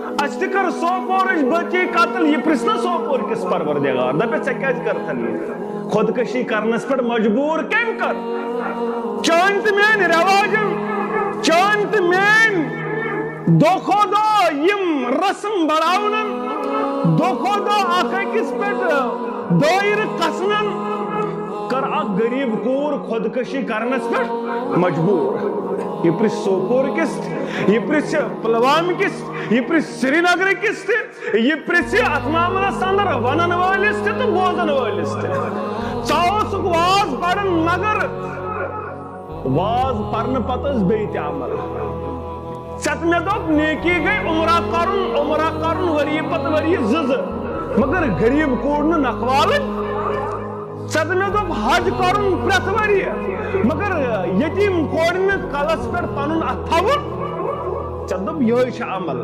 कर सोपोर बची कतल यह पृछना सोपोर किस परवरदिगार दपे क्या कर खुदकशी करनस पे मजबूर कम कर चान तो मेन रवाजन चान तो मेन दो खो दो यम रस्म बढ़ावन दो खो दो अकिस पे दायर कसन कर गरीब कूर खुदकशी करनस पे मजबूर। यह पृछ सोपोर किस, यह पृछ पुलवाम किस, यह पृछ श्रीनगर किस, यह पृछ अत मामलस अंदर वन वालिस तो बोजन वालिस चौसुक वाज पढ़न मगर वाज पढ़ने पत बे अमल सत मे दोप नेकी गई उमरा कर वरी पत वरी जज मगर गरीब कूर नखवाल सत मे दोप हज कर प्रत वरी मगर यतीम कोर कलस पे पन अथ थवन ये अमल।